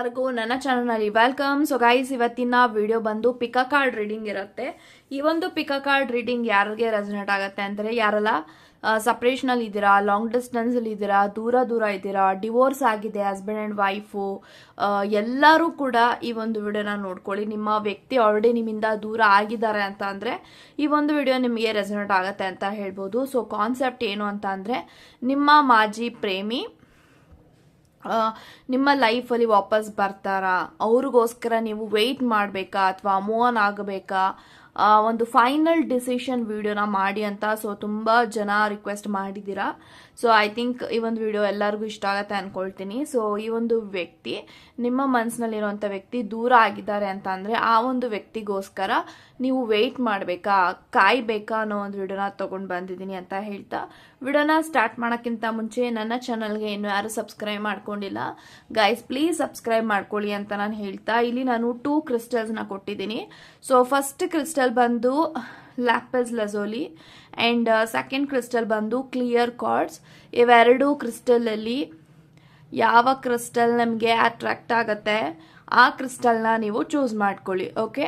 ಎಲ್ಲರಿಗೂ ನನ್ನ ಚಾನಲ್ನಲ್ಲಿ ವೆಲ್ಕಮ್. ಸೊ ಗೈಸ್, ಇವತ್ತಿನ ವಿಡಿಯೋ ಬಂದು ಪಿಕಾ ಕಾರ್ಡ್ ರೀಡಿಂಗ್ ಇರುತ್ತೆ. ಈ ಒಂದು ಪಿಕಾ ಕಾರ್ಡ್ ರೀಡಿಂಗ್ ಯಾರಿಗೆ ರೆಸನೇಟ್ ಆಗುತ್ತೆ ಅಂದರೆ, ಯಾರೆಲ್ಲ ಸಪ್ರೇಷನ್ ಅಲ್ಲಿ ಇದ್ದೀರಾ, ಲಾಂಗ್ ಡಿಸ್ಟೆನ್ಸ್ ಅಲ್ಲಿ ಇದ್ದೀರಾ, ದೂರ ಇದ್ದೀರಾ, ಡಿವೋರ್ಸ್ ಆಗಿದೆ ಹಸ್ಬೆಂಡ್ ಅಂಡ್ ವೈಫು, ಎಲ್ಲರೂ ಕೂಡ ಈ ಒಂದು ವಿಡಿಯೋನ ನೋಡ್ಕೊಳ್ಳಿ. ನಿಮ್ಮ ವ್ಯಕ್ತಿ ಆಲ್ರೆಡಿ ನಿಮ್ಮಿಂದ ದೂರ ಆಗಿದ್ದಾರೆ ಅಂತ ಅಂದರೆ ಈ ಒಂದು ವಿಡಿಯೋ ನಿಮಗೆ ರೆಸನೇಟ್ ಆಗುತ್ತೆ ಅಂತ ಹೇಳ್ಬೋದು. ಸೊ ಕಾನ್ಸೆಪ್ಟ್ ಏನು ಅಂತ ಅಂದರೆ, ನಿಮ್ಮ ಮಾಜಿ ಪ್ರೇಮಿ ನಿಮ್ಮ ಲೈಫಲ್ಲಿ ವಾಪಸ್ ಬರ್ತಾರಾ, ಅವ್ರಿಗೋಸ್ಕರ ನೀವು ವೆಯ್ಟ್ ಮಾಡಬೇಕಾ ಅಥವಾ ಮೂವ್ ಆನ್ ಆಗಬೇಕಾ, ಒಂದು ಫೈನಲ್ ಡಿಸಿಷನ್ ವಿಡಿಯೋನ ಮಾಡಿ ಅಂತ. ಸೊ ತುಂಬ ಜನ ರಿಕ್ವೆಸ್ಟ್ ಮಾಡಿದ್ದೀರಾ. ಸೊ ಐ ಥಿಂಕ್ ಈ ಒಂದು ವಿಡಿಯೋ ಎಲ್ಲರಿಗೂ ಇಷ್ಟ ಆಗುತ್ತೆ ಅನ್ಕೊಳ್ತೀನಿ. ಸೊ ಈ ಒಂದು ವ್ಯಕ್ತಿ, ನಿಮ್ಮ ಮನಸ್ಸಿನಲ್ಲಿರುವಂಥ ವ್ಯಕ್ತಿ ದೂರ ಆಗಿದ್ದಾರೆ ಅಂತ ಅಂದರೆ ಆ ಒಂದು ವ್ಯಕ್ತಿಗೋಸ್ಕರ ನೀವು ವೆಯ್ಟ್ ಮಾಡಬೇಕಾ, ಕಾಯ್ಬೇಕಾ ಅನ್ನೋ ಒಂದು ವಿಡಿಯೋನ ತೊಗೊಂಡು ಬಂದಿದ್ದೀನಿ ಅಂತ ಹೇಳ್ತಾ, ವಿಡಿಯೋನ ಸ್ಟಾರ್ಟ್ ಮಾಡೋಕ್ಕಿಂತ ಮುಂಚೆ ನನ್ನ ಚಾನಲ್ಗೆ ಇನ್ನೂ ಯಾರು ಸಬ್ಸ್ಕ್ರೈಬ್ ಮಾಡ್ಕೊಂಡಿಲ್ಲ ಗೈಸ್, ಪ್ಲೀಸ್ ಸಬ್ಸ್ಕ್ರೈಬ್ ಮಾಡ್ಕೊಳ್ಳಿ ಅಂತ ನಾನು ಹೇಳ್ತಾ, ಇಲ್ಲಿ ನಾನು 2 ಕ್ರಿಸ್ಟಲ್ಸ್ನ ಕೊಟ್ಟಿದ್ದೀನಿ. ಸೊ ಫಸ್ಟ್ ಕ್ರಿಸ್ಟಲ್ ಬಂದು ಲ್ಯಾಪಿಸ್ ಲಜೋಲಿ ಆ್ಯಂಡ್ ಸೆಕೆಂಡ್ ಕ್ರಿಸ್ಟಲ್ ಬಂದು ಕ್ಲಿಯರ್ ಕಾರ್ಡ್ಸ್. ಇವೆರಡು ಕ್ರಿಸ್ಟಲಲ್ಲಿ ಯಾವ ಕ್ರಿಸ್ಟಲ್ ನಮಗೆ ಅಟ್ರಾಕ್ಟ್ ಆಗುತ್ತೆ ಆ ಕ್ರಿಸ್ಟಲ್ನ ನೀವು ಚೂಸ್ ಮಾಡ್ಕೊಳ್ಳಿ. ಓಕೆ,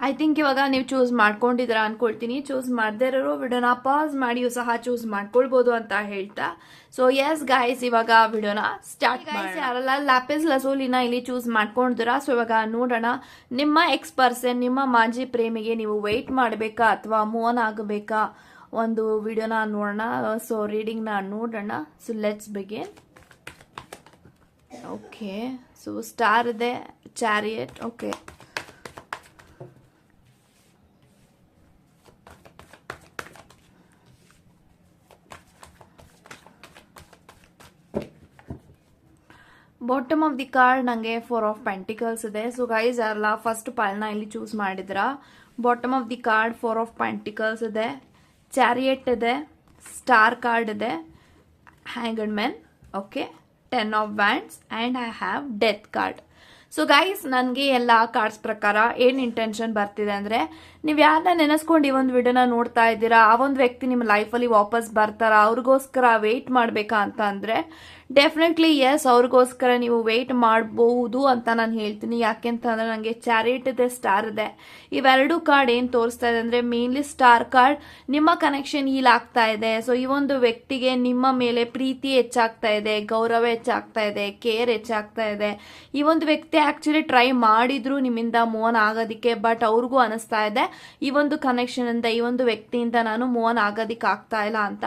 ಐ ಥಿಂಕ್ ಇವಾಗ ನೀವು ಚೂಸ್ ಮಾಡ್ಕೊಂಡಿದ್ದೀರಾ ಅನ್ಕೊಳ್ತೀನಿ. ಚೂಸ್ ಮಾಡದೇ ಇರೋರು ವಿಡಿಯೋನ ಪಾಸ್ ಮಾಡಿಯೂ ಸಹ ಚೂಸ್ ಮಾಡ್ಕೊಳ್ಬೋದು ಅಂತ ಹೇಳ್ತಾ, ಸೊ ಎಸ್ ಗೈಸ್, ಇವಾಗ ವಿಡಿಯೋನ ಸ್ಟಾರ್ಟ್ ಮಾಡಿ. ಯಾರೆಲ್ಲ ಲ್ಯಾಪಿಸ್ ಲಜೋಲಿನ ಇಲ್ಲಿ ಚೂಸ್ ಮಾಡ್ಕೊಂಡಿದ್ದೀರಾ, ಸೊ ಇವಾಗ ನೋಡೋಣ, ನಿಮ್ಮ ಎಕ್ಸ್ ಪರ್ಸನ್, ನಿಮ್ಮ ಮಾಜಿ ಪ್ರೇಮಿಗೆ ನೀವು ವೆಯ್ಟ್ ಮಾಡಬೇಕಾ ಅಥವಾ ಮೂವ್ ಆನ್ ಆಗಬೇಕಾ, ಒಂದು ವಿಡಿಯೋನ ನೋಡೋಣ. ಸೊ ರೀಡಿಂಗ್ನ ನೋಡೋಣ. So let's begin. Okay, so star ಇದೆ, chariot. Okay, bottom of the card ನನಗೆ 4 ಆಫ್ ಪೆಂಟಿಕಲ್ಸ್ ಇದೆ. ಸೊ ಗೈಸ್, ಯಾರಲ್ಲ ಫಸ್ಟ್ ಪಾಲ್ನ ಇಲ್ಲಿ ಚೂಸ್ ಮಾಡಿದ್ರ, bottom of the card 4 of pentacles ಇದೆ, ಚಾರಿಯಟ್ ಇದೆ, ಸ್ಟಾರ್ ಕಾರ್ಡ್ ಇದೆ, hanged men, okay, 10 of wands and I have death card. So guys, ನನಗೆ ಎಲ್ಲ ಕಾರ್ಡ್ಸ್ ಪ್ರಕಾರ ಏನು ಇಂಟೆನ್ಷನ್ ಬರ್ತಿದೆ ಅಂದರೆ, ನೀವು ಯಾರನ್ನ ನೆನೆಸ್ಕೊಂಡು ಈ ಒಂದು ವಿಡಿಯೋನ ನೋಡ್ತಾ ಇದ್ದೀರಾ, ಆ ಒಂದು ವ್ಯಕ್ತಿ ನಿಮ್ಮ ಲೈಫಲ್ಲಿ ವಾಪಸ್ ಬರ್ತಾರಾ, ಅವ್ರಿಗೋಸ್ಕರ ವೆಯ್ಟ್ ಮಾಡಬೇಕಾ ಅಂತ ಅಂದರೆ ಡೆಫಿನೆಟ್ಲಿ ಎಸ್, ಅವ್ರಿಗೋಸ್ಕರ ನೀವು ವೆಯ್ಟ್ ಮಾಡಬಹುದು ಅಂತ ನಾನು ಹೇಳ್ತೀನಿ. ಯಾಕೆಂತಂದ್ರೆ ನನಗೆ ಚಾರಿಟ್ ಇದೆ, ಸ್ಟಾರ್ ಇದೆ. ಇವೆರಡು ಕಾರ್ಡ್ ಏನು ತೋರಿಸ್ತಾ ಇದೆ ಅಂದರೆ, ಮೇನ್ಲಿ ಸ್ಟಾರ್ ಕಾರ್ಡ್ ನಿಮ್ಮ ಕನೆಕ್ಷನ್ ಹೀಲ್ ಆಗ್ತಾ ಇದೆ. ಸೊ ಈ ಒಂದು ವ್ಯಕ್ತಿಗೆ ನಿಮ್ಮ ಮೇಲೆ ಪ್ರೀತಿ ಹೆಚ್ಚಾಗ್ತಾ ಇದೆ, ಗೌರವ ಹೆಚ್ಚಾಗ್ತಾ ಇದೆ, ಕೇರ್ ಹೆಚ್ಚಾಗ್ತಾ ಇದೆ. ಈ ಒಂದು ವ್ಯಕ್ತಿ ಆಕ್ಚುಲಿ ಟ್ರೈ ಮಾಡಿದ್ರು ನಿಮ್ಮಿಂದ ಮೂವ್ ಆನ್ ಆಗೋದಕ್ಕೆ, ಬಟ್ ಅವ್ರಿಗೂ ಅನಿಸ್ತಾ ಇದೆ ಈ ಒಂದು ಕನೆಕ್ಷನ್ ಇಂದ, ಈ ಒಂದು ವ್ಯಕ್ತಿಯಿಂದ ನಾನು ಮೂವ್ ಆನ್ ಆಗೋದಿಕ್ಕೆ ಆಗ್ತಾ ಇಲ್ಲ ಅಂತ.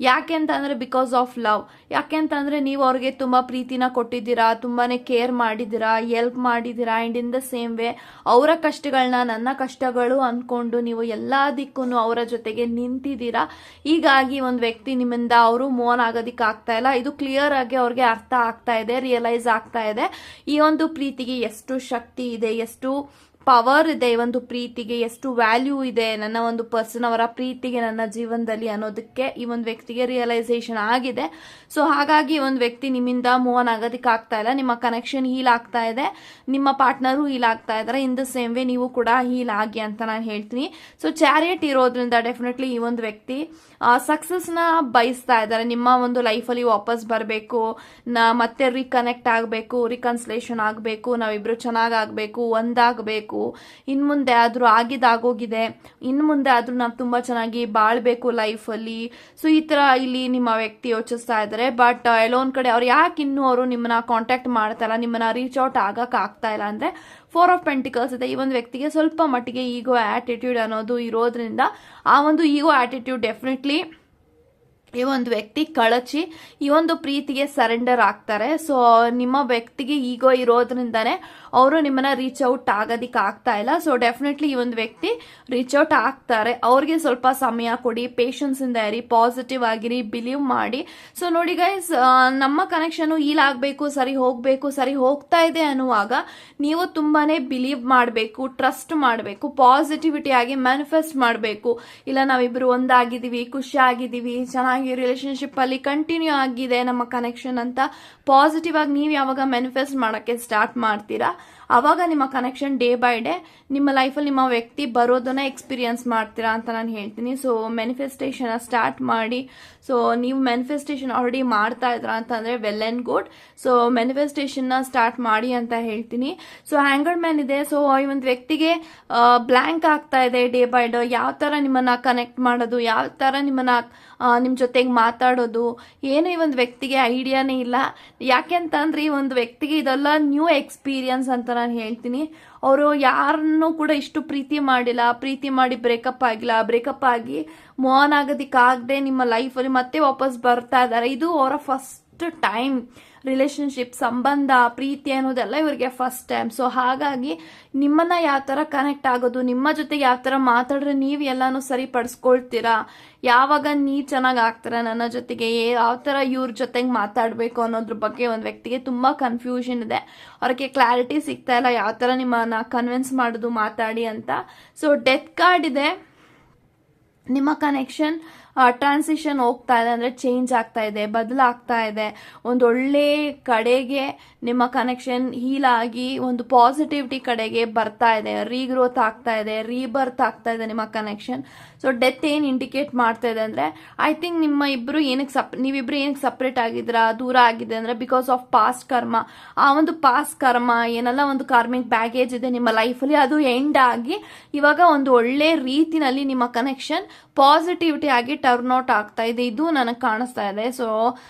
ಯಾಕೆ ಅಂತಂದ್ರೆ ಬಿಕಾಸ್ ಆಫ್ ಲವ್. ಯಾಕೆ ಅಂತಂದ್ರೆ ನೀವು ಅವ್ರಿಗೆ ತುಂಬಾ ಪ್ರೀತಿನ ಕೊಟ್ಟಿದ್ದೀರಾ, ತುಂಬಾನೇ ಕೇರ್ ಮಾಡಿದ್ದೀರಾ, ಹೆಲ್ಪ್ ಮಾಡಿದ್ದೀರಾ, and in the same way ಅವರ ಕಷ್ಟಗಳನ್ನ ನನ್ನ ಕಷ್ಟಗಳು ಅನ್ಕೊಂಡು ನೀವು ಎಲ್ಲದಕ್ಕೂ ಅವರ ಜೊತೆಗೆ ನಿಂತಿದ್ದೀರಾ. ಹೀಗಾಗಿ ಒಂದು ವ್ಯಕ್ತಿ ನಿಮ್ಮಿಂದ ಅವರು ಮೂವ್ ಆನ್ ಆಗೋದಿಕ್ಕೆ ಆಗ್ತಾ ಇಲ್ಲ. ಇದು ಕ್ಲಿಯರ್ ಆಗಿ ಅವ್ರಿಗೆ ಅರ್ಥ ಆಗ್ತಾ ಇದೆ, ರಿಯಲೈಸ್ ಆಗ್ತಾ ಇದೆ ಈ ಒಂದು ಪ್ರೀತಿಗೆ ಎಷ್ಟು ಶಕ್ತಿ ಇದೆ, ಎಷ್ಟು ಪವರ್ ಇದೆ, ಈ ಒಂದು ಪ್ರೀತಿಗೆ ಎಷ್ಟು ವ್ಯಾಲ್ಯೂ ಇದೆ, ನನ್ನ ಒಂದು ಪರ್ಸನ್ ಅವರ ಪ್ರೀತಿಗೆ ನನ್ನ ಜೀವನದಲ್ಲಿ ಅನ್ನೋದಕ್ಕೆ ಈ ಒಂದು ವ್ಯಕ್ತಿಗೆ ರಿಯಲೈಸೇಷನ್ ಆಗಿದೆ. ಸೊ ಹಾಗಾಗಿ ಒಂದು ವ್ಯಕ್ತಿ ನಿಮ್ಮಿಂದ ಮೂವ್ ಆನ್ ಆಗೋದಕ್ಕೆ ಆಗ್ತಾ ಇಲ್ಲ, ನಿಮ್ಮ ಕನೆಕ್ಷನ್ ಹೀಲ್ ಆಗ್ತಾ ಇದೆ, ನಿಮ್ಮ ಪಾರ್ಟ್ನರು ಹೀಲ್ ಆಗ್ತಾ ಇದ್ದಾರೆ, ಇನ್ ದ ಸೇಮ್ ವೇ ನೀವು ಕೂಡ ಹೀಲ್ ಆಗಿ ಅಂತ ನಾನು ಹೇಳ್ತೀನಿ. ಸೊ ಚಾರಿಯಟ್ ಇರೋದ್ರಿಂದ ಡೆಫಿನೆಟ್ಲಿ ಈ ಒಂದು ವ್ಯಕ್ತಿ ಸಕ್ಸಸ್ನ ಬಯಸ್ತಾ ಇದ್ದಾರೆ, ನಿಮ್ಮ ಒಂದು ಲೈಫಲ್ಲಿ ವಾಪಸ್ ಬರಬೇಕು, ಮತ್ತೆ ರೀಕನೆಕ್ಟ್ ಆಗಬೇಕು, ರಿಕನ್ಸಿಲೇಷನ್ ಆಗಬೇಕು, ನಾವಿಬ್ರು ಚೆನ್ನಾಗಾಗಬೇಕು, ಒಂದಾಗಬೇಕು, ಇನ್ ಮುಂದೆ ಆದ್ರೂ ಆಗಿದಾಗೋಗಿದೆ, ಇನ್ ಮುಂದೆ ಆದ್ರೂ ನಾವು ತುಂಬಾ ಚೆನ್ನಾಗಿ ಬಾಳ್ಬೇಕು ಲೈಫಲ್ಲಿ. ಸೊ ಈ ತರ ಇಲ್ಲಿ ನಿಮ್ಮ ವ್ಯಕ್ತಿ ಯೋಚಿಸ್ತಾ ಇದ್ದಾರೆ. ಬಟ್ ಎಲ್ಲೊಂದ್ ಕಡೆ ಅವ್ರು ಯಾಕೆ ಇನ್ನೂ ಅವರು ನಿಮ್ಮನ್ನ ಕಾಂಟ್ಯಾಕ್ಟ್ ಮಾಡ್ತಾ ಇಲ್ಲ, ನಿಮ್ಮನ್ನ ರೀಚ್ ಔಟ್ ಆಗಕ್ ಆಗ್ತಾ ಇಲ್ಲ ಅಂದ್ರೆ 4 ಆಫ್ ಪೆಂಟಿಕಲ್ಸ್ ಇದೆ. ಈ ಒಂದು ವ್ಯಕ್ತಿಗೆ ಸ್ವಲ್ಪ ಮಟ್ಟಿಗೆ ಈಗೋ ಆಟಿಟ್ಯೂಡ್ ಅನ್ನೋದು ಇರೋದ್ರಿಂದ ಆ ಒಂದು ಈಗೋ ಆಟಿಟ್ಯೂಡ್ ಡೆಫಿನೆಟ್ಲಿ ಈ ಒಂದು ವ್ಯಕ್ತಿ ಕಳಚಿ ಈ ಒಂದು ಪ್ರೀತಿಗೆ ಸರೆಂಡರ್ ಆಗ್ತಾರೆ. ಸೊ ನಿಮ್ಮ ವ್ಯಕ್ತಿಗೆ ಈಗೋ ಇರೋದ್ರಿಂದಾನೆ ಅವರು ನಿಮ್ಮನ್ನ ರೀಚ್ ಔಟ್ ಆಗೋದಿಕ್ಕೆ ಆಗ್ತಾ ಇಲ್ಲ. ಸೊ ಡೆಫಿನೆಟ್ಲಿ ಈ ಒಂದು ವ್ಯಕ್ತಿ ರೀಚ್ ಔಟ್ ಆಗ್ತಾರೆ. ಅವ್ರಿಗೆ ಸ್ವಲ್ಪ ಸಮಯ ಕೊಡಿ, ಪೇಷನ್ಸ್ ಇಂದ ಇರಿ, ಪಾಸಿಟಿವ್ ಆಗಿರಿ, ಬಿಲೀವ್ ಮಾಡಿ. ಸೊ ನೋಡಿ ಗೈಸ್, ನಮ್ಮ ಕನೆಕ್ಷನ್ ಹೀಲ್ ಆಗಬೇಕು, ಸರಿ ಹೋಗಬೇಕು, ಸರಿ ಹೋಗ್ತಾ ಇದೆ ಅನ್ನುವಾಗ ನೀವು ತುಂಬಾನೇ ಬಿಲೀವ್ ಮಾಡಬೇಕು, ಟ್ರಸ್ಟ್ ಮಾಡಬೇಕು, ಪಾಸಿಟಿವಿಟಿ ಆಗಿ ಮ್ಯಾನಿಫೆಸ್ಟ್ ಮಾಡಬೇಕು. ಇಲ್ಲ ನಾವಿಬ್ರು ಒಂದಾಗಿದ್ದೀವಿ, ಖುಷಿ ಆಗಿದ್ದೀವಿ, ಚೆನ್ನಾಗಿ ರಿಲೇಶನ್ಶಿಪ್ ಅಲ್ಲಿ ಕಂಟಿನ್ಯೂ ಆಗಿದೆ ನಮ್ಮ ಕನೆಕ್ಷನ್ ಅಂತ ಪಾಸಿಟಿವ್ ಆಗಿ ನೀವು ಯಾವಾಗ ಮ್ಯಾನಿಫೆಸ್ಟ್ ಮಾಡಕ್ಕೆ ಸ್ಟಾರ್ಟ್ ಮಾಡ್ತೀರಾ ಆವಾಗ ನಿಮ್ಮ ಕನೆಕ್ಷನ್ ಡೇ ಬೈ ಡೇ ನಿಮ್ಮ ಲೈಫಲ್ಲಿ ನಿಮ್ಮ ವ್ಯಕ್ತಿ ಬರೋದನ್ನ ಎಕ್ಸ್ಪೀರಿಯನ್ಸ್ ಮಾಡ್ತೀರಾ ಅಂತ ನಾನು ಹೇಳ್ತೀನಿ. ಸೊ ಮ್ಯಾನಿಫೆಸ್ಟೇಷನ್ ಸ್ಟಾರ್ಟ್ ಮಾಡಿ. ಸೊ ನೀವು ಮ್ಯಾನಿಫೆಸ್ಟೇಷನ್ ಆಲ್ರೆಡಿ ಮಾಡ್ತಾ ಇದ್ರಾ ಅಂತಂದ್ರೆ well and good. So manifestation ನ ಸ್ಟಾರ್ಟ್ ಮಾಡಿ ಅಂತ ಹೇಳ್ತೀನಿ. ಸೊ ಹ್ಯಾಂಗರ್ಡ್ ಮ್ಯಾನ್ ಇದೆ. ಸೊ ಈ ಒಂದು ವ್ಯಕ್ತಿಗೆ ಬ್ಲಾಂಕ್ ಆಗ್ತಾ ಇದೆ ಡೇ ಬೈ ಡೇ. ಯಾವ ತರ ನಿಮ್ಮನ್ನ ಕನೆಕ್ಟ್ ಮಾಡೋದು, ಯಾವ ತರ ನಿಮ್ಮನ್ನ ನಿಮ್ ಜೊತೆಗೆ ಮಾತಾಡೋದು, ಏನು ಈ ಒಂದು ವ್ಯಕ್ತಿಗೆ ಐಡಿಯಾನೇ ಇಲ್ಲ. ಯಾಕೆಂತಂದ್ರೆ ಈ ಒಂದು ವ್ಯಕ್ತಿಗೆ ಇದೆಲ್ಲ ನ್ಯೂ ಎಕ್ಸ್ಪೀರಿಯನ್ಸ್ ಅಂತ ನಾನು ಹೇಳ್ತೀನಿ. ಅವರು ಯಾರನ್ನು ಕೂಡ ಇಷ್ಟು ಪ್ರೀತಿ ಮಾಡಿಲ್ಲ, ಪ್ರೀತಿ ಮಾಡಿ ಬ್ರೇಕಪ್ ಆಗಿಲ್ಲ, ಬ್ರೇಕಪ್ ಆಗಿ ಮೂವ್ ಆನ್ ಆಗೋದಿಕ್ಕಾಗದೆ ನಿಮ್ಮ ಲೈಫಲ್ಲಿ ಮತ್ತೆ ವಾಪಸ್ ಬರ್ತಾ ಇದ್ದಾರೆ. ಇದು ಅವರ ಫಸ್ಟ್ ಟೈಮ್ ರಿಲೇಶನ್ಶಿಪ್, ಸಂಬಂಧ, ಪ್ರೀತಿ ಅನ್ನೋದೆಲ್ಲ ಇವರಿಗೆ ಫಸ್ಟ್ ಟೈಮ್. ಸೊ ಹಾಗಾಗಿ ನಿಮ್ಮನ್ನ ಯಾವ ತರ ಕನೆಕ್ಟ್ ಆಗೋದು, ನಿಮ್ಮ ಜೊತೆಗೆ ಯಾವ ತರ ಮಾತಾಡ್ರೆ ನೀವು ಎಲ್ಲಾನು ಸರಿಪಡಿಸ್ಕೊಳ್ತೀರಾ, ಯಾವಾಗ ನೀವ್ ಚೆನ್ನಾಗ್ ಆಗ್ತೀರಾ ನನ್ನ ಜೊತೆಗೆ, ಯಾವ ತರ ಇವ್ರ ಜೊತೆಗೆ ಮಾತಾಡ್ಬೇಕು ಅನ್ನೋದ್ರ ಬಗ್ಗೆ ಒಂದು ವ್ಯಕ್ತಿಗೆ ತುಂಬಾ ಕನ್ಫ್ಯೂಷನ್ ಇದೆ. ಅವ್ರಿಗೆ ಕ್ಲಾರಿಟಿ ಸಿಗ್ತಾ ಇಲ್ಲ ಯಾವ ತರ ನಿಮ್ಮನ್ನ ಕನ್ವಿನ್ಸ್ ಮಾಡೋದು ಮಾತಾಡಿ ಅಂತ. ಸೊ ಡೆತ್ ಕಾರ್ಡ್ ಇದೆ. ನಿಮ್ಮ ಕನೆಕ್ಷನ್ ಟ್ರಾನ್ಸಿಷನ್ ಹೋಗ್ತಾ ಇದೆ, ಅಂದ್ರೆ ಚೇಂಜ್ ಆಗ್ತಾ ಇದೆ, ಬದಲಾಗ್ತಾ ಇದೆ. ಒಂದೊಳ್ಳೆ ಕಡೆಗೆ ನಿಮ್ಮ ಕನೆಕ್ಷನ್ ಹೀಲ್ ಆಗಿ ಒಂದು ಪಾಸಿಟಿವಿಟಿ ಕಡೆಗೆ ಬರ್ತಾ ಇದೆ, ರೀಗ್ರೋತ್ ಆಗ್ತಾ ಇದೆ, ರೀಬರ್ತ್ ಆಗ್ತಾ ಇದೆ ನಿಮ್ಮ ಕನೆಕ್ಷನ್. ಸೊ ಡೆತ್ ಏನ್ ಇಂಡಿಕೇಟ್ ಮಾಡ್ತಾ ಇದೆ ಅಂದ್ರೆ ಐ ಥಿಂಕ್ ನಿಮ್ಮ ಇಬ್ರು ನೀವಿಬ್ರು ಏನಕ್ಕೆ ಸಪ್ರೇಟ್ ಆಗಿದ್ದೀರಾ, ದೂರ ಆಗಿದೆ ಅಂದ್ರೆ ಬಿಕಾಸ್ ಆಫ್ ಪಾಸ್ಟ್ ಕರ್ಮ. ಆ ಒಂದು ಪಾಸ್ಟ್ ಕರ್ಮ ಏನೆಲ್ಲ ಒಂದು ಕಾರ್ಮಿಕ್ ಬ್ಯಾಗೇಜ್ ಇದೆ ನಿಮ್ಮ ಲೈಫಲ್ಲಿ, ಅದು ಎಂಡ್ ಆಗಿ ಇವಾಗ ಒಂದು ಒಳ್ಳೆ ರೀತಿನಲ್ಲಿ ನಿಮ್ಮ ಕನೆಕ್ಷನ್ ಪಾಸಿಟಿವಿಟಿ ಆಗಿ ಟರ್ನ್ ಔಟ್ ಆಗ್ತಾ ಇದೆ. ಇದು ನನಗೆ ಕಾಣಿಸ್ತಾ ಇದೆ. ಸೊ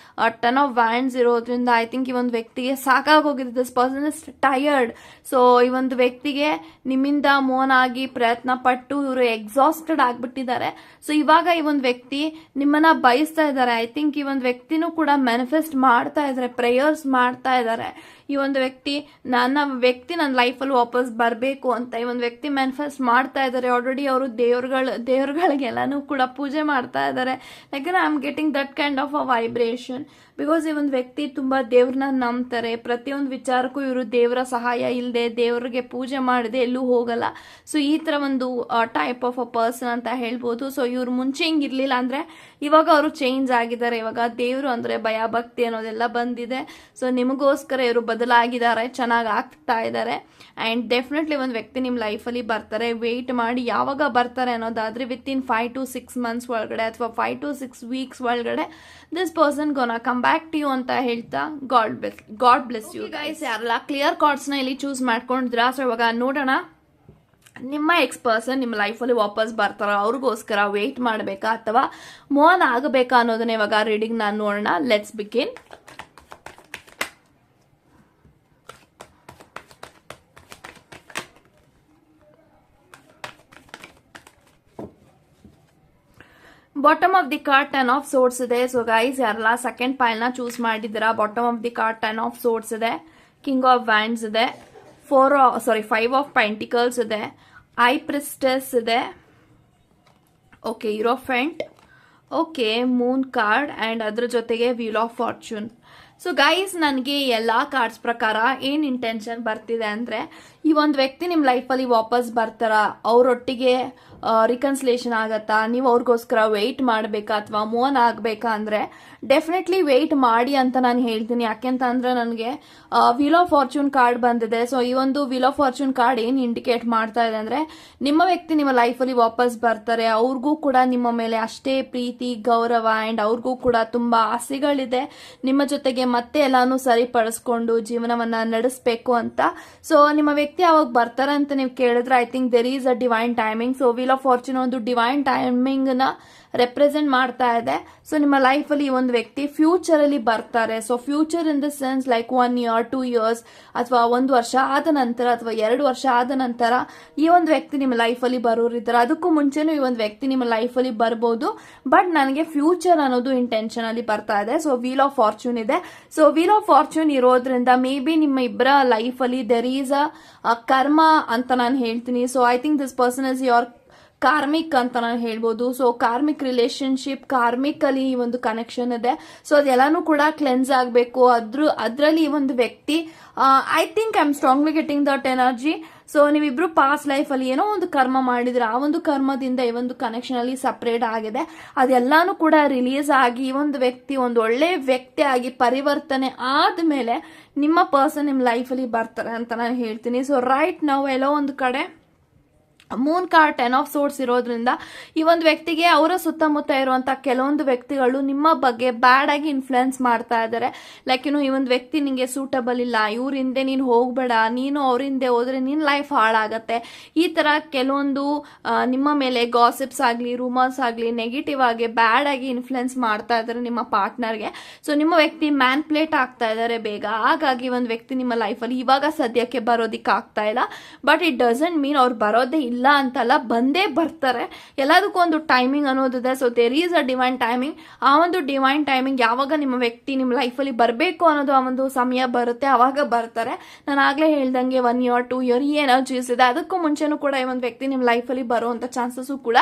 10 of Wands ಇರೋದ್ರಿಂದ ಐ ಥಿಂಕ್ ಈ ಒಂದು ವ್ಯಕ್ತಿಗೆ ಸಾಕಾಗೋಗಿದೆ. This person is tired. So ಈ ಒಂದು ವ್ಯಕ್ತಿಗೆ ನಿಮ್ಮಿಂದ ಮೋನ್ ಆಗಿ ಪ್ರಯತ್ನ ಪಟ್ಟು ಇವರು ಎಕ್ಸಾಸ್ಟೆಡ್ ಆಗ್ಬಿಟ್ಟಿದ್ದಾರೆ. ಸೊ ಇವಾಗ ಈ ಒಂದು ವ್ಯಕ್ತಿ ನಿಮ್ಮನ್ನ ಬಯಸ್ತಾ ಇದ್ದಾರೆ. ಐ ಥಿಂಕ್ ಈ ಒಂದು ವ್ಯಕ್ತಿನೂ ಕೂಡ ಮ್ಯಾನಿಫೆಸ್ಟ್ ಮಾಡ್ತಾ ಇದ್ದಾರೆ, ಪ್ರೇಯರ್ಸ್ ಮಾಡ್ತಾ ಇದ್ದಾರೆ. ಈ ಒಂದು ವ್ಯಕ್ತಿ ನನ್ನ ಲೈಫಲ್ಲಿ ವಾಪಸ್ ಬರಬೇಕು ಅಂತ ಈ ಒಂದು ವ್ಯಕ್ತಿ ಮ್ಯಾನಿಫೆಸ್ಟ್ ಮಾಡ್ತಾ ಇದ್ದಾರೆ. ಆಲ್ರೆಡಿ ಅವರು ದೇವ್ರಗಳಿಗೆಲ್ಲಾನು ಕೂಡ ಪೂಜೆ ಮಾಡ್ತಾ ಇದ್ದಾರೆ. ಯಾಕಂದ್ರೆ I am getting that kind of a vibration. Because ಈ ಒಂದು ವ್ಯಕ್ತಿ ತುಂಬಾ ದೇವ್ರನ್ನ ನಂಬ್ತಾರೆ. ಪ್ರತಿಯೊಂದು ವಿಚಾರಕ್ಕೂ ಇವರು ದೇವರ ಸಹಾಯ ಇಲ್ಲದೆ, ದೇವರಿಗೆ ಪೂಜೆ ಮಾಡದೆ ಎಲ್ಲೂ ಹೋಗಲ್ಲ. ಸೊ ಈ ತರ ಒಂದು ಟೈಪ್ ಆಫ್ ಅ ಪರ್ಸನ್ ಅಂತ ಹೇಳ್ಬೋದು. ಸೊ ಇವ್ರು ಮುಂಚೆ ಹಿಂಗಿರ್ಲಿಲ್ಲ ಅಂದ್ರೆ ಇವಾಗ ಅವರು ಚೇಂಜ್ ಆಗಿದ್ದಾರೆ. ಇವಾಗ ದೇವರು ಅಂದ್ರೆ ಭಯ ಭಕ್ತಿ ಅನ್ನೋದೆಲ್ಲ ಬಂದಿದೆ. ಸೊ ನಿಮಗೋಸ್ಕರ ಇವರು ಬದಲಾಗಿದ್ದಾರೆ, ಚೆನ್ನಾಗಿ ಆಗ್ತಾ ಇದ್ದಾರೆ. ಅಂಡ್ ಡೆಫಿನೆಟ್ಲಿ ಒಂದು ವ್ಯಕ್ತಿ ನಿಮ್ಮ ಲೈಫಲ್ಲಿ ಬರ್ತಾರೆ. ವೆಯ್ಟ್ ಮಾಡಿ ಯಾವಾಗ ಬರ್ತಾರೆ ಅನ್ನೋದಾದ್ರೆ ವಿತಿನ್ 5 to 6 months ಒಳಗಡೆ ಅಥವಾ 5 to 6 weeks ಒಳಗಡೆ this person gonna come back to you ಅಂತ ಹೇಳ್ತಾ ಗಾಡ್ ಬ್ಲೆಸ್ ಯು ಗೈಸ್. ಯಾರಲ್ಲ ಕ್ಲಿಯರ್ ಕಾರ್ಡ್ಸ್ ನ ಇಲ್ಲಿ ಚೂಸ್ ಮಾಡ್ಕೊಂಡಿದ್ರಾ? ಸೊ ಇವಾಗ ನೋಡೋಣ ನಿಮ್ಮ ಎಕ್ಸ್ ಪರ್ಸನ್ ನಿಮ್ಮ ಲೈಫಲ್ಲಿ ವಾಪಸ್ ಬರ್ತಾರ, ಅವ್ರಿಗೋಸ್ಕರ ವೇಟ್ ಮಾಡಬೇಕಾ ಅಥವಾ ಮೋನ್ ಆಗಬೇಕಾ ಅನ್ನೋದನ್ನ ಇವಾಗ ರೀಡಿಂಗ್ ನಾನು ನೋಡೋಣ. Let's begin. Bottom of the card 10 of swords ಇದೆ. ಸೊ ಗೈಸ್ ಯಾರಲ್ಲ ಸೆಕೆಂಡ್ ಪೈಲ್ ನ ಚೂಸ್ ಮಾಡಿದ್ದೀರಾ, bottom of the card 10 of swords ಇದೆ, ಕಿಂಗ್ ಆಫ್ ವ್ಯಾಂಡ್ಸ್ ಇದೆ, 5 of pentacles ಇದೆ, ಐ ಪ್ರಿಸ್ಟೆಸ್ ಇದೆ, okay hierophant, okay moon card and ಅದ್ರ ಜೊತೆಗೆ wheel of fortune. So guys ನನಗೆ ಎಲ್ಲಾ ಕಾರ್ಡ್ಸ್ ಪ್ರಕಾರ ಏನ್ ಇಂಟೆನ್ಷನ್ ಬರ್ತಿದೆ ಅಂದ್ರೆ ಈ ಒಂದು ವ್ಯಕ್ತಿ ನಿಮ್ ಲೈಫಲ್ಲಿ ವಾಪಸ್ ಬರ್ತಾರ, ಅವರೊಟ್ಟಿಗೆ ರಿಕನ್ಸಿಲೇಷನ್ ಆಗತ್ತಾ, ನೀವು ಅವ್ರಿಗೋಸ್ಕರ ವೆಯ್ಟ್ ಮಾಡಬೇಕಾ ಅಥವಾ ಮೂವ್ ಆಗಬೇಕಾ ಅಂದ್ರೆ ಡೆಫಿನೆಟ್ಲಿ ವೆಯ್ಟ್ ಮಾಡಿ ಅಂತ ನಾನು ಹೇಳ್ತೀನಿ. ಯಾಕೆಂತ ಅಂದ್ರೆ ನನಗೆ ವೀಲ್ ಆಫ್ ಫಾರ್ಚೂನ್ ಕಾರ್ಡ್ ಬಂದಿದೆ. ಸೊ ಈ ಒಂದು ವೀಲ್ ಆಫ್ ಫಾರ್ಚೂನ್ ಕಾರ್ಡ್ ಏನ್ ಇಂಡಿಕೇಟ್ ಮಾಡ್ತಾ ಇದೆ ಅಂದ್ರೆ ನಿಮ್ಮ ವ್ಯಕ್ತಿ ನಿಮ್ಮ ಲೈಫಲ್ಲಿ ವಾಪಸ್ ಬರ್ತಾರೆ, ಅವ್ರಿಗೂ ಕೂಡ ನಿಮ್ಮ ಮೇಲೆ ಅಷ್ಟೇ ಪ್ರೀತಿ ಗೌರವ ಅಂಡ್ ಅವ್ರಿಗೂ ಕೂಡ ತುಂಬಾ ಆಸೆಗಳಿದೆ ನಿಮ್ಮ ಜೊತೆಗೆ ಮತ್ತೆ ಎಲ್ಲಾನು ಸರಿಪಡಿಸ್ಕೊಂಡು ಜೀವನವನ್ನ ನಡೆಸಬೇಕು ಅಂತ. ಸೊ ನಿಮ್ಮ ವ್ಯಕ್ತಿ ಯಾವಾಗ ಬರ್ತಾರೆ ಅಂತ ನೀವು ಕೇಳಿದ್ರೆ I think there is a divine timing. So wheel of fortune ಒಂದು ಡಿವೈನ್ ಟೈಮಿಂಗ್ ನ ರೆಪ್ರೆಸೆಂಟ್ ಮಾಡ್ತಾ ಇದೆ. ಸೊ ನಿಮ್ಮ ಲೈಫ್ ಅಲ್ಲಿ ಒಂದು ವ್ಯಕ್ತಿ ಫ್ಯೂಚರ್ ಅಲ್ಲಿ ಬರ್ತಾರೆ. So future in the sense like 1 year 2 years ಅಥವಾ 1 ವರ್ಷ ಆದ ನಂತರ ಅಥವಾ 2 ವರ್ಷ ಆದ ನಂತರ ಈ ಒಂದು ವ್ಯಕ್ತಿ ನಿಮ್ಮ ಲೈಫ್ ಅಲ್ಲಿ ಬರೋರಿದ್ದಾರೆ. ಅದಕ್ಕೂ ಮುಂಚೆನೂ ಈ ಒಂದು ವ್ಯಕ್ತಿ ನಿಮ್ಮ ಲೈಫ್ ಅಲ್ಲಿ ಬರ್ಬೋದು, ಬಟ್ ನನಗೆ ಫ್ಯೂಚರ್ ಅನ್ನೋದು ಇಂಟೆನ್ಷನ್ ಅಲ್ಲಿ ಬರ್ತಾ ಇದೆ. ಸೊ ವೀಲ್ ಆಫ್ ಫಾರ್ಚೂನ್ ಇದೆ. ಸೊ ವೀಲ್ ಆಫ್ ಫಾರ್ಚೂನ್ ಇರೋದ್ರಿಂದ ಮೇ ಬಿ ನಿಮ್ಮ ಇಬ್ಬರ ಲೈಫ್ ಅಲ್ಲಿ ದೆರ್ ಈಸ್ ಅ ಕರ್ಮ ಅಂತ ನಾನು ಹೇಳ್ತೀನಿ. So I think this person is your karmic ಅಂತ ನಾನು ಹೇಳ್ಬೋದು. ಸೊ ಕಾರ್ಮಿಕ್ ರಿಲೇಶನ್ಶಿಪ್, ಕಾರ್ಮಿಕಲ್ಲಿ ಈ ಒಂದು ಕನೆಕ್ಷನ್ ಇದೆ. ಸೊ ಅದೆಲ್ಲಾನು ಕೂಡ ಕ್ಲೆನ್ಸ್ ಆಗಬೇಕು. ಅದ್ರಲ್ಲಿ ಈ ಒಂದು ವ್ಯಕ್ತಿ I think I am strongly getting that energy. So ನೀವಿಬ್ರು ಪಾಸ್ಟ್ ಲೈಫ್ ಅಲ್ಲಿ ಏನೋ ಒಂದು ಕರ್ಮ ಮಾಡಿದ್ರೆ ಆ ಒಂದು ಕರ್ಮದಿಂದ ಈ ಒಂದು ಕನೆಕ್ಷನ್ ಅಲ್ಲಿ ಸಪರೇಟ್ ಆಗಿದೆ. ಅದೆಲ್ಲಾನು ಕೂಡ ರಿಲೀಸ್ ಆಗಿ ಈ ಒಂದು ವ್ಯಕ್ತಿ ಒಂದು ಒಳ್ಳೆ ವ್ಯಕ್ತಿ ಆಗಿ ಪರಿವರ್ತನೆ ಆದ್ಮೇಲೆ ನಿಮ್ಮ ಪರ್ಸನ್ ನಿಮ್ಮ ಲೈಫ್ ಅಲ್ಲಿ ಬರ್ತಾರೆ ಅಂತ ನಾನು ಹೇಳ್ತೀನಿ. ಸೊ ರೈಟ್ ನಾವು ಎಲ್ಲೋ ಒಂದು ಕಡೆ ಮೂನ್ ಕಾರ್ಡ್ 10 ಆಫ್ ಸೋರ್ಸ್ ಇರೋದ್ರಿಂದ ಈ ಒಂದು ವ್ಯಕ್ತಿಗೆ ಅವರ ಸುತ್ತಮುತ್ತ ಇರುವಂತ ಕೆಲವೊಂದು ವ್ಯಕ್ತಿಗಳು ನಿಮ್ಮ ಬಗ್ಗೆ ಬ್ಯಾಡ್ ಆಗಿ ಇನ್ಫ್ಲುಯೆನ್ಸ್ ಮಾಡ್ತಾ ಇದ್ದಾರೆ. ಲೈಕ್ ಈ ಒಂದು ವ್ಯಕ್ತಿ ನಿಂಗೆ ಸೂಟಬಲ್ ಇಲ್ಲ, ಇವ್ರ ಹಿಂದೆ ನೀನು ಹೋಗ್ಬೇಡ, ನೀನು ಅವ್ರ ಹಿಂದೆ ಹೋದ್ರೆ ನಿನ್ ಲೈಫ್ ಹಾಳಾಗತ್ತೆ, ಈ ತರ ಕೆಲವೊಂದು ನಿಮ್ಮ ಮೇಲೆ ಗಾಸಿಪ್ಸ್ ಆಗ್ಲಿ, ರೂಮರ್ಸ್ ಆಗ್ಲಿ ನೆಗೆಟಿವ್ ಆಗಿ ಬ್ಯಾಡ್ ಆಗಿ ಇನ್ಫ್ಲುಯೆನ್ಸ್ ಮಾಡ್ತಾ ಇದ್ದಾರೆ ನಿಮ್ಮ ಪಾರ್ಟ್ನರ್ಗೆ. ಸೊ ನಿಮ್ಮ ವ್ಯಕ್ತಿ ಮ್ಯಾನ್ಪ್ಲೇಟ್ ಆಗ್ತಾ ಇದ್ದಾರೆ ಬೇಗ. ಹಾಗಾಗಿ ಒಂದು ವ್ಯಕ್ತಿ ನಿಮ್ಮ ಲೈಫಲ್ಲಿ ಇವಾಗ ಸದ್ಯಕ್ಕೆ ಬರೋದಿಕ್ಕೆ ಆಗ್ತಾ ಇಲ್ಲ. ಬಟ್ ಇಟ್ ಡಸಂಟ್ ಮೀನ್ ಅವ್ರು ಬರೋದೇ ಇಲ್ಲ ಅಂತಲ್ಲ, ಬಂದೇ ಬರ್ತಾರೆ. ಎಲ್ಲದಕ್ಕೂ ಒಂದು ಟೈಮಿಂಗ್ ಅನ್ನೋದಿದೆ. So there is a divine timing. ಆ ಒಂದು ಡಿವೈನ್ ಟೈಮಿಂಗ್ ಯಾವಾಗ ನಿಮ್ಮ ವ್ಯಕ್ತಿ ನಿಮ್ಮ ಲೈಫಲ್ಲಿ ಬರಬೇಕು ಅನ್ನೋದು ಆ ಒಂದು ಸಮಯ ಬರುತ್ತೆ, ಅವಾಗ ಬರ್ತಾರೆ. ನಾನು ಆಗ್ಲೇ ಹೇಳ್ದಂಗೆ 1 year 2 year ಈ ಎನರ್ಜೀಸ್ ಇದೆ. ಅದಕ್ಕೂ ಮುಂಚೆನೂ ಕೂಡ ಈ ಒಂದು ವ್ಯಕ್ತಿ ನಿಮ್ಮ ಲೈಫಲ್ಲಿ ಬರುವಂತ ಚಾನ್ಸಸ್ ಕೂಡ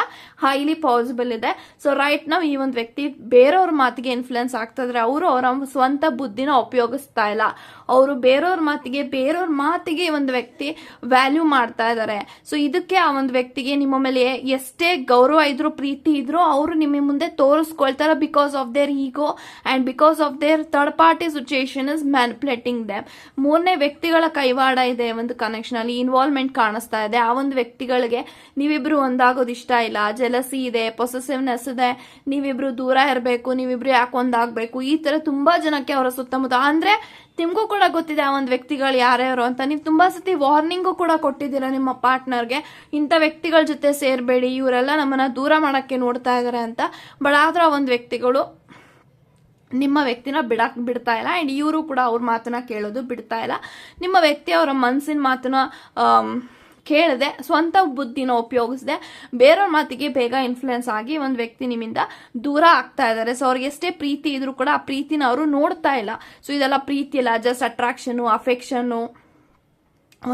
ಹೈಲಿ ಪಾಸಿಬಲ್ ಇದೆ. ಸೊ ರೈಟ್ ನಾವು ಈ ಒಂದು ವ್ಯಕ್ತಿ ಬೇರೆಯವ್ರ ಮಾತಿಗೆ ಇನ್ಫ್ಲುಯೆನ್ಸ್ ಆಗ್ತಾ ಇದ್ರೆ ಅವರು ಅವರ ಸ್ವಂತ ಬುದ್ಧಿನ ಉಪಯೋಗಿಸ್ತಾ ಇಲ್ಲ. ಅವರು ಬೇರೆಯವ್ರ ಮಾತಿಗೆ ಈ ಒಂದು ವ್ಯಕ್ತಿ ವ್ಯಾಲ್ಯೂ ಮಾಡ್ತಾ ಇದ್ದಾರೆ. ಸೊ ಇದಕ್ಕೆ ಆ ಒಂದು ವ್ಯಕ್ತಿಗೆ ನಿಮ್ಮ ಮೇಲೆ ಎಷ್ಟೇ ಗೌರವ ಇದ್ರು, ಪ್ರೀತಿ ಇದ್ರು, ಅವರು ನಿಮ್ಮ ಮುಂದೆ ತೋರಿಸ್ಕೊಳ್ತಾರೆ. Because of their ego and because of their third party situation is manipulating them. ಮೂರನೇ ವ್ಯಕ್ತಿಗಳ ಕೈವಾಡ ಇದೆ ಒಂದು ಕನೆಕ್ಷನ್ ಅಲ್ಲಿ, ಇನ್ವಾಲ್ವ್ಮೆಂಟ್ ಕಾಣಿಸ್ತಾ ಇದೆ. ಆ ಒಂದು ವ್ಯಕ್ತಿಗಳಿಗೆ ನೀವಿಬ್ರು ಒಂದಾಗೋದು ಇಷ್ಟ ಇಲ್ಲ, ಜೆಲಸಿ ಇದೆ, ಪೊಸೆಸಿವ್ನೆಸ್ ಇದೆ, ನೀವಿಬ್ರು ದೂರ ಇರಬೇಕು, ನೀವಿಬ್ರು ಯಾಕೆ ಒಂದಾಗಬೇಕು, ಈ ತರ ತುಂಬಾ ಜನಕ್ಕೆ ಅವರ ಸುತ್ತಮುತ್ತ ಅಂದ್ರೆ ನಿಮ್ಗೂ ಕೂಡ ಗೊತ್ತಿದೆ ಆ ಒಂದು ವ್ಯಕ್ತಿಗಳು ಯಾರ್ಯಾರು ಅಂತ. ನೀವು ತುಂಬಾ ಸತಿ ವಾರ್ನಿಂಗು ಕೂಡ ಕೊಟ್ಟಿದ್ದೀರಾ ನಿಮ್ಮ ಪಾರ್ಟ್ನರ್ಗೆ, ಇಂಥ ವ್ಯಕ್ತಿಗಳ ಜೊತೆ ಸೇರ್ಬೇಡಿ, ಇವರೆಲ್ಲ ನಮ್ಮನ್ನ ದೂರ ಮಾಡಕ್ಕೆ ನೋಡ್ತಾ ಇದಾರೆ ಅಂತ. ಬಟ್ ಆದ್ರೆ ಆ ಒಂದು ವ್ಯಕ್ತಿಗಳು ನಿಮ್ಮ ವ್ಯಕ್ತಿನ ಬಿಡ್ತಾ ಇಲ್ಲ. ಅಂಡ್ ಇವರು ಕೂಡ ಅವ್ರ ಮಾತನ್ನ ಕೇಳೋದು ಬಿಡ್ತಾ ಇಲ್ಲ. ನಿಮ್ಮ ವ್ಯಕ್ತಿ ಅವರ ಮನಸ್ಸಿನ ಮಾತನ್ನ ಕೇಳದೆ ಸ್ವಂತ ಬುದ್ಧಿನ ಉಪಯೋಗಿಸದೆ ಬೇರೆಯವ್ರ ಮಾತಿಗೆ ಬೇಗ ಇನ್ಫ್ಲುಯೆನ್ಸ್ ಆಗಿ ಒಂದು ವ್ಯಕ್ತಿ ನಿಮ್ಮಿಂದ ದೂರ ಆಗ್ತಾ ಇದ್ದಾರೆ. ಸೊ ಅವ್ರಿಗೆ ಎಷ್ಟೇ ಪ್ರೀತಿ ಇದ್ರೂ ಕೂಡ ಆ ಪ್ರೀತಿನ ಅವರು ನೋಡ್ತಾ ಇಲ್ಲ. ಸೊ ಇದೆಲ್ಲ ಪ್ರೀತಿ ಇಲ್ಲ, ಜಸ್ಟ್ ಅಟ್ರಾಕ್ಷನು, ಅಫೆಕ್ಷನು,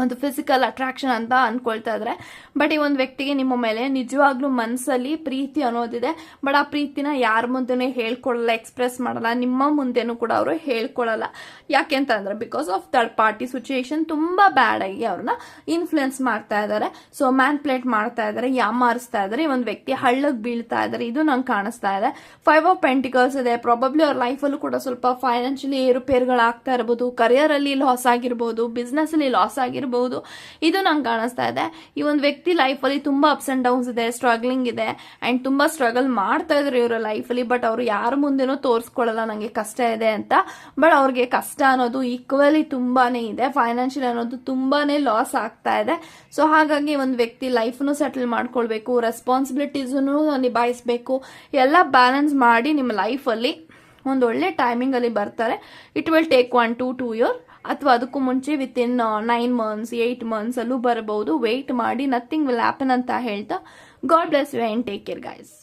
ಒಂದು ಫಿಸಿಕಲ್ ಅಟ್ರಾಕ್ಷನ್ ಅಂತ ಅನ್ಕೊಳ್ತಾ ಇದ್ರೆ. ಬಟ್ ಈ ಒಂದು ವ್ಯಕ್ತಿಗೆ ನಿಮ್ಮ ಮೇಲೆ ನಿಜವಾಗ್ಲೂ ಮನಸ್ಸಲ್ಲಿ ಪ್ರೀತಿ ಅನ್ನೋದಿದೆ. ಬಟ್ ಆ ಪ್ರೀತಿನ ಯಾರ ಮುಂದೆನೂ ಹೇಳ್ಕೊಳ್ಳಲ್ಲ, ಎಕ್ಸ್ಪ್ರೆಸ್ ಮಾಡಲ್ಲ, ನಿಮ್ಮ ಮುಂದೆನೂ ಕೂಡ ಅವರು ಹೇಳ್ಕೊಳ್ಳಲ್ಲ. ಯಾಕೆಂತಂದ್ರೆ because of third party situation ತುಂಬಾ ಬ್ಯಾಡ್ ಆಗಿ ಅವ್ರನ್ನ ಇನ್ಫ್ಲುಯೆನ್ಸ್ ಮಾಡ್ತಾ ಇದ್ದಾರೆ. ಸೊ ಮ್ಯಾನ್ಪ್ಲೇಟ್ ಮಾಡ್ತಾ ಇದ್ದಾರೆ, ಯಾಮಾರಿಸ್ತಾ ಇದ್ದಾರೆ, ಈ ಒಂದು ವ್ಯಕ್ತಿ ಹಳ್ಳಕ್ಕೆ ಬೀಳ್ತಾ ಇದ್ದಾರೆ. ಇದು ನಂಗೆ ಕಾಣಿಸ್ತಾ ಇದೆ. 5 of Pentacles ಇದೆ. ಪ್ರಾಬಬ್ಲಿ ಅವ್ರ ಲೈಫಲ್ಲೂ ಕೂಡ ಸ್ವಲ್ಪ ಫೈನಾನ್ಷಿಯಲಿ ಏರುಪೇರುಗಳಾಗ್ತಾ ಇರಬಹುದು, ಕರಿಯರ್ ಅಲ್ಲಿ ಲಾಸ್ ಆಗಿರ್ಬೋದು, ಬಿಸ್ನೆಸ್ ಅಲ್ಲಿ ಲಾಸ್ ಆಗಿರ್ಬೋದು, ಇದು ನಂಗೆ ಕಾಣಿಸ್ತಾ ಇದೆ. ಈ ಒಂದು ವ್ಯಕ್ತಿ ಲೈಫ್ ಅಲ್ಲಿ ತುಂಬಾ ಅಪ್ಸ್ ಅಂಡ್ ಡೌನ್ಸ್ ಇದೆ, ಸ್ಟ್ರಗ್ಲಿಂಗ್ ಇದೆ ಅಂಡ್ ತುಂಬಾ ಸ್ಟ್ರಗಲ್ ಮಾಡ್ತಾ ಇದ್ರು ಇವರ ಲೈಫ್ ಅಲ್ಲಿ. ಬಟ್ ಅವರು ಯಾರ ಮುಂದೆನೂ ತೋರಿಸ್ಕೊಳ್ಳಲ್ಲ ನಂಗೆ ಕಷ್ಟ ಇದೆ ಅಂತ. ಬಟ್ ಅವ್ರಿಗೆ ಕಷ್ಟ ಅನ್ನೋದು ಈಕ್ವಲಿ ತುಂಬಾನೇ ಇದೆ, ಫೈನಾನ್ಷಿಯಲ್ ಅನ್ನೋದು ತುಂಬಾನೇ ಲಾಸ್ ಆಗ್ತಾ ಇದೆ. ಸೊ ಹಾಗಾಗಿ ಒಂದು ವ್ಯಕ್ತಿ ಲೈಫ್ನು ಸೆಟಲ್ ಮಾಡ್ಕೊಳ್ಬೇಕು, ರೆಸ್ಪಾನ್ಸಿಬಿಲಿಟೀಸ್ನು ನಿಭಾಯಿಸಬೇಕು, ಎಲ್ಲ ಬ್ಯಾಲೆನ್ಸ್ ಮಾಡಿ ನಿಮ್ಮ ಲೈಫ್ ಅಲ್ಲಿ ಒಂದು ಒಳ್ಳೆ ಟೈಮಿಂಗ್ ಅಲ್ಲಿ ಬರ್ತಾರೆ. It will take 1 to 2 years ಅಥವಾ ಅದಕ್ಕೂ ಮುಂಚೆ ವಿತಿನ್ 9 months 8 months ಅಲ್ಲೂ ಬರಬಹುದು. ವೇಟ್ ಮಾಡಿ, ನಥಿಂಗ್ ವಿಲ್ ಹ್ಯಾಪನ್ ಅಂತ ಹೇಳ್ತಾ God bless you and take care guys.